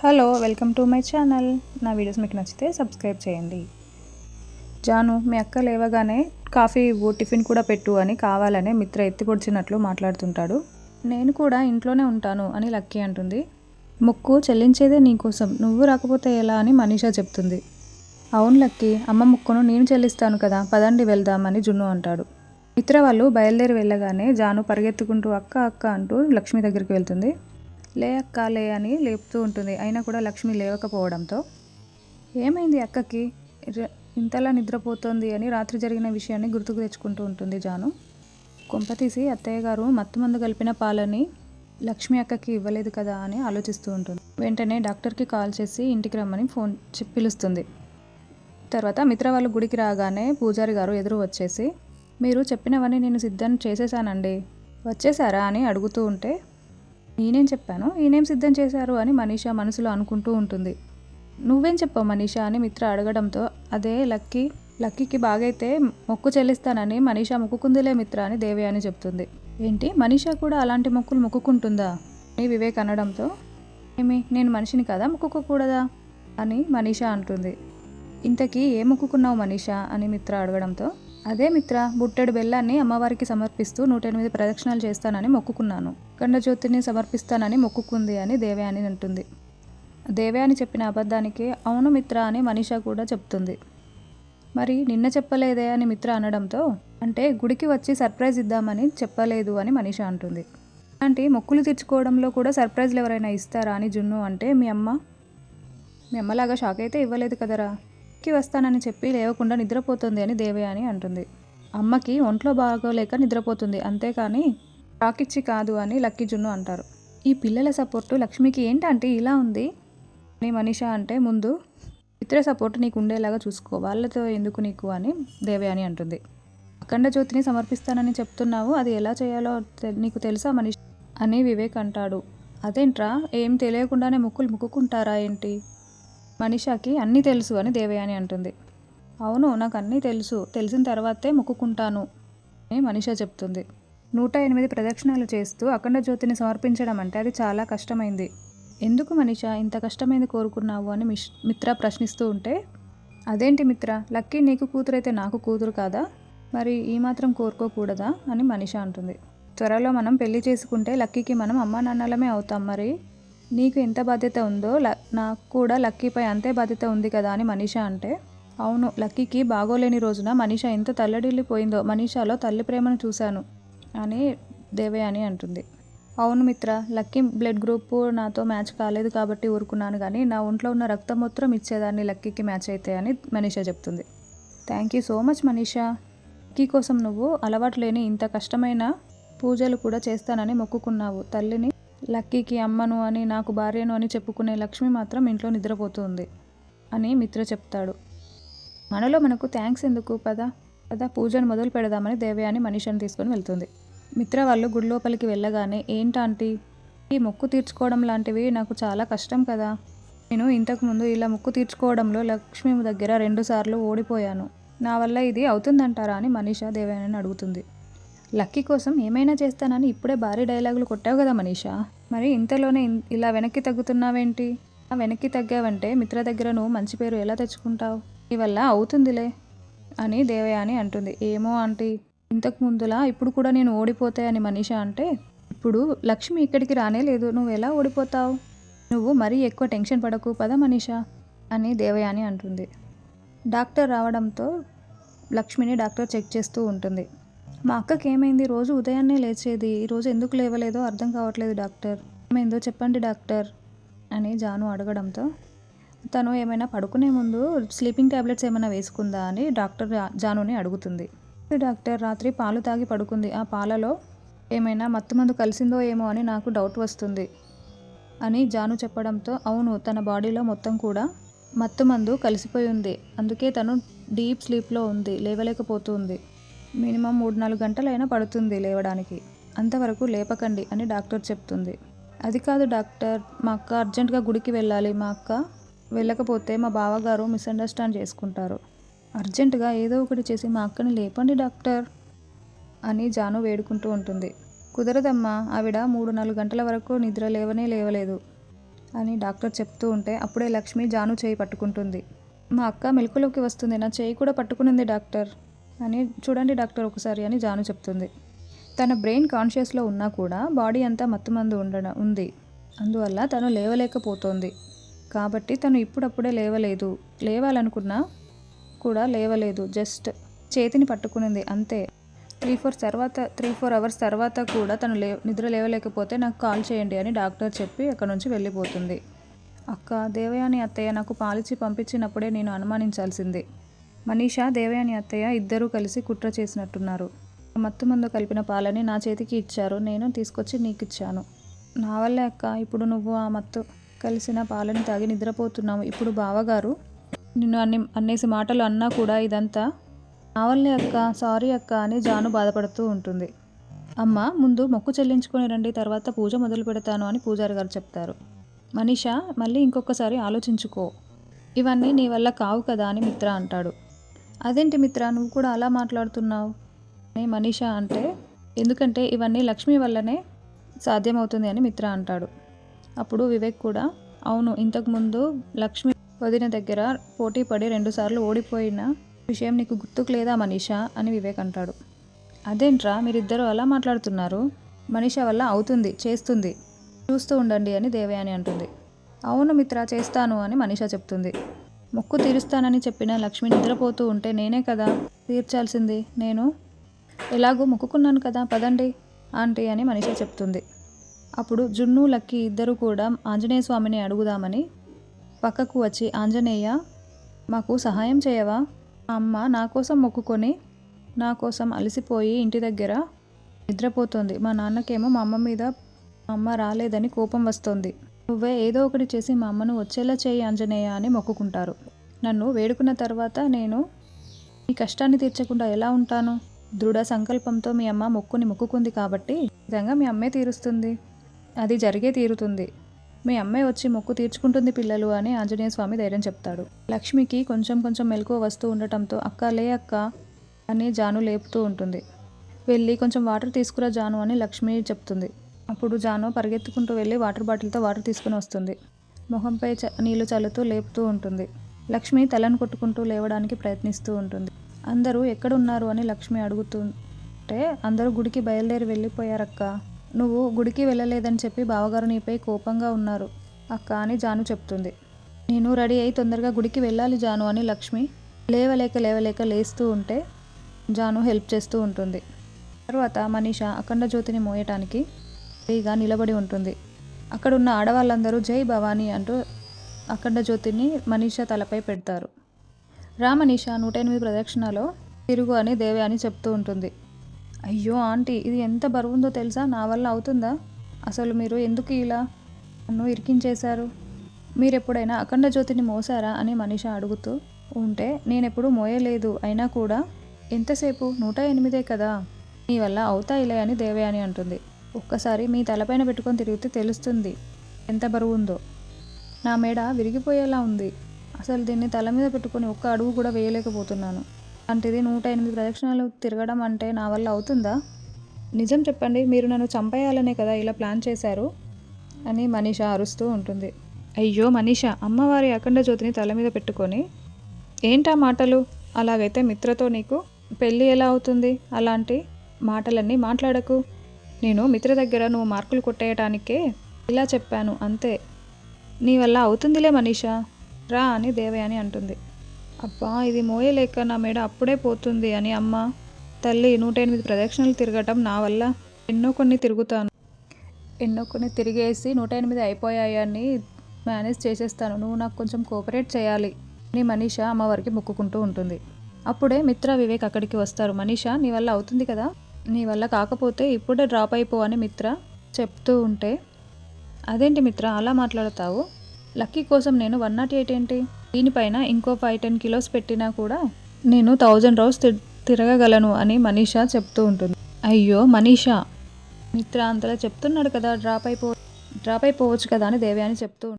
Hello, welcome to my channel. నా videos మీకు నచ్చితే సబ్స్క్రైబ్ చేయండి. జాను, మీ అక్క లేవగానే కాఫీ ఇవ్వు, టిఫిన్ కూడా పెట్టు అని కావాలనే మిత్ర ఎత్తిపొడిచినట్లు మాట్లాడుతుంటాడు. నేను కూడా ఇంట్లోనే ఉంటాను అని లక్కీ అంటుంది. మొక్కు చెల్లించేదే నీకోసం, నువ్వు రాకపోతే ఎలా అని మనీషా చెప్తుంది. అవును లక్కీ, అమ్మ మొక్కును నేను చెల్లిస్తాను కదా, పదండి వెళ్దామని జున్ను అంటాడు. మిత్ర వాళ్ళు బయలుదేరి వెళ్ళగానే జాను పరిగెత్తుకుంటూ అక్క అక్క అంటూ లక్ష్మి దగ్గరికి వెళ్తుంది. లే అక్క లే అని లేపుతూ ఉంటుంది. అయినా కూడా లక్ష్మి లేవకపోవడంతో ఏమైంది అక్కకి ఇంతలా నిద్రపోతోంది అని రాత్రి జరిగిన విషయాన్ని గుర్తుకు తెచ్చుకుంటూ ఉంటుంది జాను. కొంపతీసి అత్తయ్య గారు మత్తుమందు కలిపిన పాలని లక్ష్మి అక్కకి ఇవ్వలేదు కదా అని ఆలోచిస్తూ ఉంటుంది. వెంటనే డాక్టర్కి కాల్ చేసి ఇంటికి రమ్మని ఫోన్ పిలుస్తుంది. తర్వాత మిత్ర వాళ్ళు గుడికి రాగానే పూజారి గారు ఎదురు వచ్చేసి, మీరు చెప్పినవన్నీ నేను సిద్ధం చేసేసానండి, వచ్చేసారా అని అడుగుతూ ఉంటే, నేనేం చెప్పాను, ఈయనేం సిద్ధం చేశారు అని మనీషా మనసులో అనుకుంటూ ఉంటుంది. నువ్వేం చెప్పావు మనీషా అని మిత్ర అడగడంతో, అదే లక్కీకి బాగైతే మొక్కు చెల్లిస్తానని మనీషా మొక్కుకుందిలే మిత్ర అని దేవయాని చెప్తుంది. ఏంటి, మనీషా కూడా అలాంటి మొక్కులు మొక్కుకుంటుందా అని వివేక్ అనడంతో, ఏమి నేను మనిషిని కదా మొక్కుకోకూడదా అని మనీషా అంటుంది. ఇంతకీ ఏ మొక్కుకున్నావు మనీషా అని మిత్ర అడగడంతో, అదే మిత్ర, బుట్టెడు బెల్లాన్ని అమ్మవారికి సమర్పిస్తూ 108 ప్రదక్షిణాలు చేస్తానని మొక్కుకున్నాను, ఖండజ్యోతిని సమర్పిస్తానని మొక్కుకుంది అని దేవయాని అంటుంది. దేవయాని చెప్పిన అబద్ధానికి అవును మిత్ర అని మనీషా కూడా చెప్తుంది. మరి నిన్న చెప్పలేదే అని మిత్ర అనడంతో, అంటే గుడికి వచ్చి సర్ప్రైజ్ ఇద్దామని చెప్పలేదు అని మనీషా అంటుంది. అంటే మొక్కులు తీర్చుకోవడంలో కూడా సర్ప్రైజ్లు ఎవరైనా ఇస్తారా అని జున్ను అంటే, మీ అమ్మలాగా షాక్ అయితే ఇవ్వలేదు కదరా, వస్తానని చెప్పి లేవకుండా నిద్రపోతుంది అని దేవయాని అంటుంది. అమ్మకి ఒంట్లో బాగోలేక నిద్రపోతుంది, అంతేకాని రాకిచ్చి కాదు అని లక్కీ జున్ను అంటారు. ఈ పిల్లల సపోర్టు లక్ష్మికి ఏంటంటే ఇలా ఉంది అని మనీషా అంటే, ముందు మిత్ర సపోర్ట్ నీకు ఉండేలాగా చూసుకో, వాళ్ళతో ఎందుకు నీకు అని దేవయాని అంటుంది. అఖండ జ్యోతిని సమర్పిస్తానని చెప్తున్నావు, అది ఎలా చేయాలో నీకు తెలుసా మనీషా అని వివేక్ అంటాడు. అదేంట్రా, ఏం తెలియకుండానే మొక్కులు మొక్కుకుంటారా ఏంటి, మనీషాకి అన్నీ తెలుసు అని దేవయాని అంటుంది. అవును, నాకు అన్నీ తెలుసు, తెలిసిన తర్వాతే మొక్కుకుంటాను అని మనీషా చెప్తుంది. 108 ప్రదక్షిణాలు చేస్తూ అఖండ జ్యోతిని సమర్పించడం అంటే అది చాలా కష్టమైంది. ఎందుకు మనీషా ఇంత కష్టమైంది కోరుకున్నావు అని మిత్ర ప్రశ్నిస్తూ ఉంటే, అదేంటి మిత్ర, లక్కీ నీకు కూతురైతే నాకు కూతురు కాదా, మరి ఈ మాత్రం కోరుకోకూడదా అని మనీషా అంటుంది. త్వరలో మనం పెళ్లి చేసుకుంటే లక్కీకి మనం అమ్మా నాన్నలమే అవుతాం, మరి నీకు ఎంత బాధ్యత ఉందో నాకు కూడా లక్కీపై అంతే బాధ్యత ఉంది కదా అని మనీషా అంటే, అవును, లక్కీకి బాగోలేని రోజున మనీషా ఎంత తల్లడిల్లిపోయిందో, మనీషాలో తల్లి ప్రేమను చూశాను అని దేవయాని అంటుంది. అవును మిత్ర, లక్కీ బ్లడ్ గ్రూప్ నాతో మ్యాచ్ కాలేదు కాబట్టి ఊరుకున్నాను, కానీ నా ఒంట్లో ఉన్న రక్తం మొత్తం ఇచ్చేదాన్ని లక్కీకి మ్యాచ్ అయితే అని మనీషా చెప్తుంది. Thank you so much Manisha, lucky కోసం నువ్వు అలవాటు లేని ఇంత కష్టమైన పూజలు కూడా చేస్తానని మొక్కుకున్నావు, తల్లిని లక్కీకి అమ్మను అని నాకు భార్యను అని చెప్పుకునే లక్ష్మి మాత్రం ఇంట్లో నిద్రపోతుంది అని మిత్ర చెప్తాడు. మనలో మనకు థ్యాంక్స్ ఎందుకు, పద పూజను మొదలు పెడదామని దేవయాని మనీషాని తీసుకొని వెళ్తుంది. మిత్ర వాళ్ళు గుడి లోపలికి వెళ్ళగానే, ఏంటాంటీ ఈ మొక్కు తీర్చుకోవడం లాంటివి నాకు చాలా కష్టం కదా, నేను ఇంతకుముందు ఇలా మొక్కు తీర్చుకోవడంలో లక్ష్మి దగ్గర 2 సార్లు ఓడిపోయాను, నా వల్ల ఇది అవుతుందంటారా అని మనీషా దేవయాని అడుగుతుంది. లక్కీ కోసం ఏమైనా చేస్తానని ఇప్పుడే భారీ డైలాగులు కొట్టావు కదా మనీషా, మరి ఇంతలోనే ఇలా వెనక్కి తగ్గుతున్నావేంటి, వెనక్కి తగ్గావంటే మిత్ర దగ్గర నువ్వు మంచి పేరు ఎలా తెచ్చుకుంటావు, నీ వల్ల అవుతుందిలే అని దేవయాని అంటుంది. ఏమో ఆంటీ, ఇంతకు ముందులా ఇప్పుడు కూడా నేను ఓడిపోతే అని మనీషా అంటే, ఇప్పుడు లక్ష్మి ఇక్కడికి రానే లేదు, నువ్వు ఎలా ఓడిపోతావు, నువ్వు మరీ ఎక్కువ టెన్షన్ పడకు, పద మనీషా అని దేవయాని అంటుంది. డాక్టర్ రావడంతో లక్ష్మిని డాక్టర్ చెక్ చేస్తూ ఉంటుంది. మా అక్కకి ఏమైంది, రోజు ఉదయాన్నే లేచేది, ఈరోజు ఎందుకు లేవలేదో అర్థం కావట్లేదు డాక్టర్, ఏమైందో చెప్పండి డాక్టర్ అని జాను అడగడంతో, తను ఏమైనా పడుకునే ముందు స్లీపింగ్ ట్యాబ్లెట్స్ ఏమైనా వేసుకుందా అని డాక్టర్ జానుని అడుగుతుంది. డాక్టర్, రాత్రి పాలు తాగి పడుకుంది, ఆ పాలలో ఏమైనా మత్తుమందు కలిసిందో ఏమో అని నాకు డౌట్ వస్తుంది అని జాను చెప్పడంతో, అవును, తన బాడీలో మొత్తం కూడా మత్తుమందు కలిసిపోయి ఉంది, అందుకే తను డీప్ స్లీప్లో ఉంది, లేవలేకపోతుంది, మినిమం 3-4 గంటలైనా పడుతుంది లేవడానికి, అంతవరకు లేపకండి అని డాక్టర్ చెప్తుంది. అది కాదు డాక్టర్, మా అక్క అర్జెంటుగా గుడికి వెళ్ళాలి, మా అక్క వెళ్ళకపోతే మా బావగారు మిస్అండర్స్టాండ్ చేసుకుంటారు, అర్జెంటుగా ఏదో ఒకటి చేసి మా అక్కని లేపండి డాక్టర్ అని జాను వేడుకుంటూ ఉంటుంది. కుదరదమ్మా, ఆవిడ 3-4 గంటల వరకు నిద్ర లేవలేదు, అని డాక్టర్ చెప్తూ ఉంటే అప్పుడే లక్ష్మి జాను చేయి పట్టుకుంటుంది. మా అక్క మెలకులోకి వస్తుంది, నా చేయి కూడా పట్టుకునింది డాక్టర్ అని. చూడండి డాక్టర్ ఒకసారి అని జాను చెప్తుంది. తన బ్రెయిన్ కాన్షియస్లో ఉన్నా కూడా బాడీ అంతా మత్తుమందు ఉంది. అందువల్ల తను లేవలేకపోతోంది. కాబట్టి తను ఇప్పుడప్పుడే లేవలేదు, లేవాలనుకున్నా కూడా లేవలేదు, జస్ట్ చేతిని పట్టుకునింది అంతే. 3-4 అవర్స్ తర్వాత కూడా తను నిద్ర లేవలేకపోతే నాకు కాల్ చేయండి అని డాక్టర్ చెప్పి అక్కడ నుంచి వెళ్ళిపోతుంది. అక్క, దేవయాని అత్తయ్య నాకు పాలిచ్చి పంపించినప్పుడే నేను అనుమానించాల్సింది. మనీషా, దేవయాని అత్తయ్య ఇద్దరూ కలిసి కుట్ర చేసినట్టున్నారు. మత్తుమందు కలిపిన పాలని నా చేతికి ఇచ్చారు, నేను తీసుకొచ్చి నీకిచ్చాను. నా వల్లే అక్క, ఇప్పుడు నువ్వు ఆ మత్తు కలిసిన పాలని తాగి నిద్రపోతున్నావు. ఇప్పుడు బావగారు నిన్ను అన్నేసి మాటలు అన్నా కూడా ఇదంతా నా వల్లే అక్క, సారీ అక్క అని జాను బాధపడుతూ ఉంటుంది. అమ్మ, ముందు మొక్కు చెల్లించుకొని రండి, తర్వాత పూజ మొదలు పెడతాను అని పూజారి గారు చెప్తారు. మనీషా, మళ్ళీ ఇంకొకసారి ఆలోచించుకో, ఇవన్నీ నీ వల్ల కావు కదా అని మిత్ర అంటాడు. అదేంటి మిత్ర, నువ్వు కూడా అలా మాట్లాడుతున్నావు అని మనీషా అంటే, ఎందుకంటే ఇవన్నీ లక్ష్మి వల్లనే సాధ్యమవుతుంది అని మిత్ర అంటాడు. అప్పుడు వివేక్ కూడా, అవును, ఇంతకుముందు లక్ష్మి వదిన దగ్గర పోటీ పడి 2 సార్లు ఓడిపోయిన విషయం నీకు గుర్తుకు లేదా మనీషా అని వివేక్ అంటాడు. అదేంట్రా మీరిద్దరూ అలా మాట్లాడుతున్నారు, మనీషా వల్ల అవుతుంది, చేస్తుంది, చూస్తూ ఉండండి అని దేవయాని అంటుంది. అవును మిత్ర, చేస్తాను అని మనీషా చెప్తుంది. మొక్కు తీరుస్తానని చెప్పిన లక్ష్మి నిద్రపోతూ ఉంటే నేనే కదా తీర్చాల్సింది, నేను ఎలాగో మొక్కుకున్నాను కదా, పదండి ఆంటీ అని మనీషా చెప్తుంది. అప్పుడు జున్ను, లక్కీ ఇద్దరు కూడా ఆంజనేయ స్వామిని అడుగుదామని పక్కకు వచ్చి, ఆంజనేయ, మాకు సహాయం చేయవా? మా అమ్మ నా కోసం మొక్కుకొని నా కోసం అలసిపోయి ఇంటి దగ్గర నిద్రపోతోంది. మా నాన్నకేమో మా అమ్మ మీద మా అమ్మ రాలేదని కోపం వస్తోంది. నువ్వే ఏదో ఒకటి చేసి మా అమ్మను వచ్చేలా చేయి ఆంజనేయ అని మొక్కుకుంటారు. నన్ను వేడుకున్న తర్వాత నేను ఈ కష్టాన్ని తీర్చకుండా ఎలా ఉంటాను? దృఢ సంకల్పంతో మీ అమ్మ మొక్కుకుంది కాబట్టి నిజంగా మీ అమ్మే తీరుస్తుంది, అది జరిగే తీరుతుంది. మీ అమ్మాయి వచ్చి మొక్కు తీర్చుకుంటుంది పిల్లలు అని ఆంజనేయ స్వామి ధైర్యం చెప్తాడు. లక్ష్మికి కొంచెం మెలకువ వస్తూ ఉండటంతో అక్క, లే అక్క అని జాను లేపుతూ ఉంటుంది. వెళ్ళి కొంచెం వాటర్ తీసుకురా జాను అని లక్ష్మి చెప్తుంది. అప్పుడు జాను పరిగెత్తుకుంటూ వెళ్ళి వాటర్ బాటిల్తో వాటర్ తీసుకుని వస్తుంది. మొహంపై నీళ్లు చల్లుతూ లేపుతూ ఉంటుంది. లక్ష్మి తలను కొట్టుకుంటూ లేవడానికి ప్రయత్నిస్తూ ఉంటుంది. అందరూ ఎక్కడున్నారు అని లక్ష్మి అడుగుతుంటే, అందరూ గుడికి బయలుదేరి వెళ్ళిపోయారక్క, నువ్వు గుడికి వెళ్ళలేదని చెప్పి బావగారు నీపై కోపంగా ఉన్నారు అక్క అని జాను చెప్తుంది. నేను రెడీ అయి తొందరగా గుడికి వెళ్ళాలి జాను అని లక్ష్మి లేవలేక లేస్తూ ఉంటే జాను హెల్ప్ చేస్తూ ఉంటుంది. తర్వాత మనీషా అఖండ జ్యోతిని మోయటానికి రెడీగా నిలబడి ఉంటుంది. అక్కడున్న ఆడవాళ్ళందరూ జై భవానీ అంటూ అఖండ జ్యోతిని మనీషా తలపై పెడతారు. రా మనీషా, 108 ప్రదక్షిణలో తిరుగు అని దేవయాని చెప్తూ ఉంటుంది. అయ్యో ఆంటీ, ఇది ఎంత బరువుందో తెలుసా, నా వల్ల అవుతుందా? అసలు మీరు ఎందుకు ఇలా నన్ను ఇరికించేశారు? మీరెప్పుడైనా అఖండ జ్యోతిని మోసారా అని మనీషా అడుగుతూ ఉంటే, నేనెప్పుడు మోయలేదు, అయినా కూడా ఎంతసేపు, 108 కదా, మీ వల్ల అవుతాయిలే అని దేవయాని అంటుంది. ఒక్కసారి మీ తలపైన పెట్టుకొని తిరిగితే తెలుస్తుంది ఎంత బరువు ఉందో. నా మెడ విరిగిపోయేలా ఉంది, అసలు దీన్ని తల మీద పెట్టుకొని ఒక్క అడుగు కూడా వేయలేకపోతున్నాను. అలాంటిది 108 ప్రదక్షిణాలు తిరగడం అంటే నా వల్ల అవుతుందా? నిజం చెప్పండి, మీరు నన్ను చంపేయాలనే కదా ఇలా ప్లాన్ చేశారు అని మనీషా అరుస్తూ ఉంటుంది. అయ్యో మనీషా, అమ్మవారి అఖండ జ్యోతిని తల మీద పెట్టుకొని ఏంటా మాటలు? అలాగైతే మిత్రతో నీకు పెళ్ళి ఎలా అవుతుంది? అలాంటి మాటలన్నీ మాట్లాడకు. నేను మిత్ర దగ్గర నువ్వు మార్కులు కొట్టేయటానికే ఇలా చెప్పాను అంతే. నీ వల్ల అవుతుందిలే మనీషా, రా అని దేవయాని అంటుంది. అబ్బా, ఇది మోయలేక నా మెడ అప్పుడే పోతుంది అని అమ్మ తల్లి 108 ప్రదక్షిణలు తిరగటం నా వల్ల ఎన్నో కొన్ని తిరిగేసి 108 అయిపోయాయని మేనేజ్ చేసేస్తాను, నువ్వు నాకు కొంచెం కోఆపరేట్ చేయాలి అని మనీషా అమ్మవారికి మొక్కుకుంటూ ఉంటుంది. అప్పుడే మిత్ర, వివేక్ అక్కడికి వస్తారు. మనీషా, నీ వల్ల అవుతుంది కదా, నీ వల్ల కాకపోతే ఇప్పుడే డ్రాప్ అయిపో అని మిత్ర చెప్తూ ఉంటే, అదేంటి మిత్ర అలా మాట్లాడతావు? లక్కీ కోసం నేను 108 ఏంటి, దీనిపైన ఇంకో 5-10 కిలోస్ పెట్టినా కూడా నేను 1000 రౌండ్స్ తిరగగలను అని మనీషా చెప్తూ ఉంటుంది. అయ్యో మనీషా, మిత్ర అంతలా చెప్తున్నాడు కదా, డ్రాప్ అయిపోవచ్చు కదా అని దేవయాని చెప్తూ